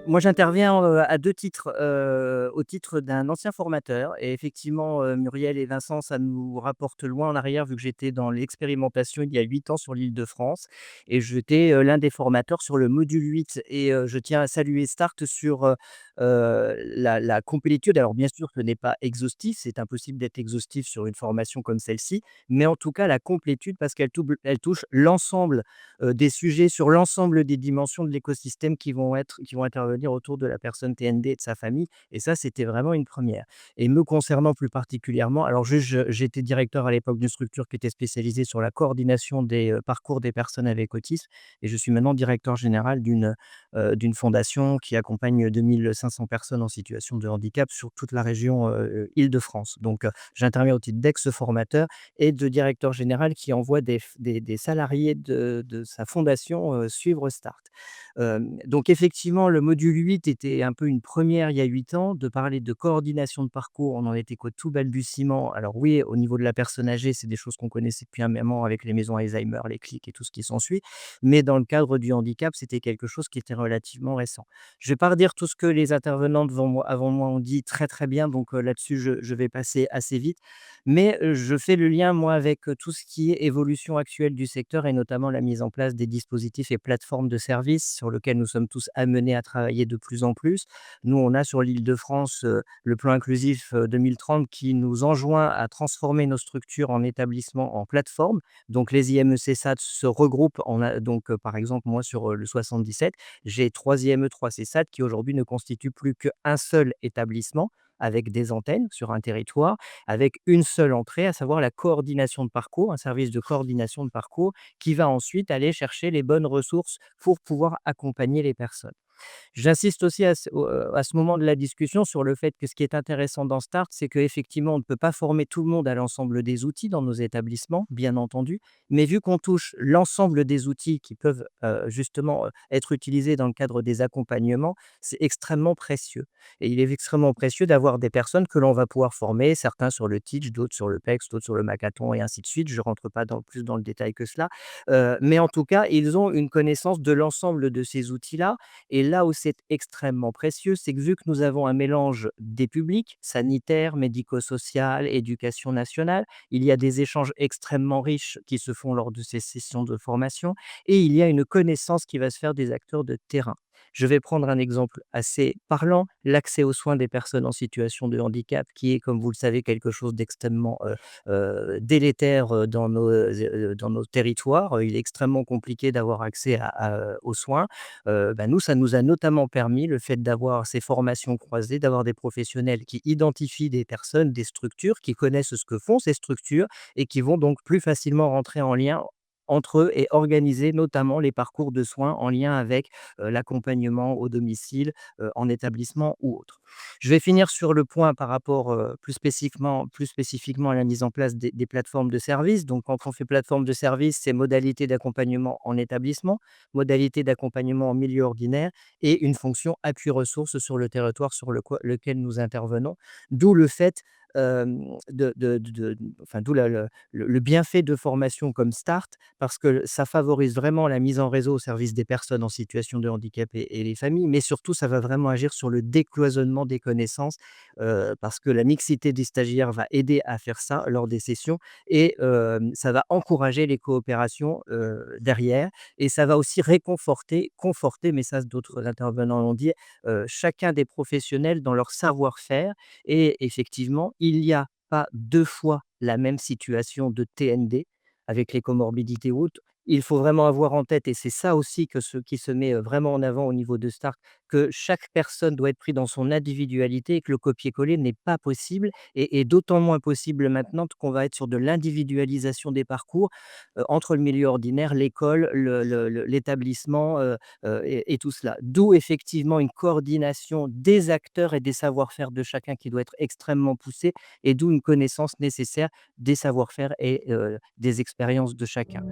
Moi, j'interviens, à 2 titres, au titre d'un ancien formateur et effectivement, Muriel et Vincent, ça nous rapporte loin en arrière vu que j'étais dans l'expérimentation il y a 8 ans sur l'Île-de-France et j'étais, l'un des formateurs sur le module 8 et je tiens à saluer Start sur, la complétude. Alors bien sûr, ce n'est pas exhaustif, c'est impossible d'être exhaustif sur une formation comme celle-ci, mais en tout cas la complétude parce qu'elle touche l'ensemble des sujets sur l'ensemble des dimensions de l'écosystème qui vont intervenir autour de la personne TND et de sa famille et ça, c'était vraiment une première et me concernant plus particulièrement, alors j'étais directeur à l'époque d'une structure qui était spécialisée sur la coordination des, parcours des personnes avec autisme et je suis maintenant directeur général d'une fondation qui accompagne 2 500 personnes en situation de handicap sur toute la région, Île-de-France. Donc, j'interviens au titre d'ex-formateur et de directeur général qui envoie des salariés de sa fondation, suivre Start. Donc effectivement, le module 8 était un peu une première il y a 8 ans. De parler de coordination de parcours, on n'en était qu'au tout balbutiement. Alors oui, au niveau de la personne âgée, c'est des choses qu'on connaissait depuis un moment avec les maisons Alzheimer, les clics et tout ce qui s'ensuit. Mais dans le cadre du handicap, c'était quelque chose qui était relativement récent. Je ne vais pas redire tout ce que les intervenants devant moi avant moi ont dit très, très bien, donc là-dessus, je vais passer assez vite. Mais, je fais le lien moi avec, tout ce qui est évolution actuelle du secteur et notamment la mise en place des dispositifs et plateformes de services sur lequel nous sommes tous amenés à travailler de plus en plus. Nous, on a sur l'Île-de-France, le plan inclusif, 2030 qui nous enjoint à transformer nos structures en établissements en plateformes. Donc les IME-CESAD se regroupent donc, par exemple, moi sur, le 77, j'ai 3 IME, 3 CESAD qui aujourd'hui ne constituent plus qu'un seul établissement avec des antennes sur un territoire avec une seule entrée, à savoir la coordination de parcours, un service de coordination de parcours qui va ensuite aller chercher les bonnes ressources pour pouvoir accompagner les personnes. J'insiste aussi à ce moment de la discussion sur le fait que ce qui est intéressant dans Start, c'est qu'effectivement, on ne peut pas former tout le monde à l'ensemble des outils dans nos établissements, bien entendu, mais vu qu'on touche l'ensemble des outils qui peuvent, justement, être utilisés dans le cadre des accompagnements, c'est extrêmement précieux et il est extrêmement précieux d'avoir des personnes que l'on va pouvoir former, certains sur le Teach, d'autres sur le PEX, d'autres sur le Makaton et ainsi de suite. Je ne rentre pas plus dans le détail que cela, mais en tout cas, ils ont une connaissance de l'ensemble de ces outils-là et là où c'est extrêmement précieux, c'est que vu que nous avons un mélange des publics, sanitaire, médico-social, éducation nationale, il y a des échanges extrêmement riches qui se font lors de ces sessions de formation et il y a une connaissance qui va se faire des acteurs de terrain. Je vais prendre un exemple assez parlant, l'accès aux soins des personnes en situation de handicap qui est, comme vous le savez, quelque chose d'extrêmement, délétère, dans nos territoires. Il est extrêmement compliqué d'avoir accès aux soins. Bah, nous, ça nous a notamment permis, le fait d'avoir ces formations croisées, d'avoir des professionnels qui identifient des personnes, des structures, qui connaissent ce que font ces structures et qui vont donc plus facilement rentrer en lien entre eux et organiser notamment les parcours de soins en lien avec, l'accompagnement au domicile, en établissement ou autre. Je vais finir sur le point par rapport, plus spécifiquement à la mise en place des plateformes de services. Donc quand on fait plateforme de services, c'est modalités d'accompagnement en établissement, modalités d'accompagnement en milieu ordinaire et une fonction appui ressources sur le territoire sur lequel nous intervenons. D'où le fait, enfin d'où le bienfait de formation comme Start, parce que ça favorise vraiment la mise en réseau au service des personnes en situation de handicap et les familles, mais surtout ça va vraiment agir sur le décloisonnement des connaissances, parce que la mixité des stagiaires va aider à faire ça lors des sessions et ça va encourager les coopérations, derrière et ça va aussi conforter, mais ça d'autres intervenants l'ont dit, chacun des professionnels dans leur savoir-faire et effectivement, il y a pas 2 fois la même situation de TND avec les comorbidités ou autres. Il faut vraiment avoir en tête et c'est ça aussi qui se met, vraiment en avant au niveau de Start, que chaque personne doit être pris dans son individualité et que le copier-coller n'est pas possible et d'autant moins possible maintenant qu'on va être sur de l'individualisation des parcours, entre le milieu ordinaire, l'école, l'établissement, et tout cela. D'où effectivement une coordination des acteurs et des savoir-faire de chacun qui doit être extrêmement poussée et d'où une connaissance nécessaire des savoir-faire et des expériences de chacun.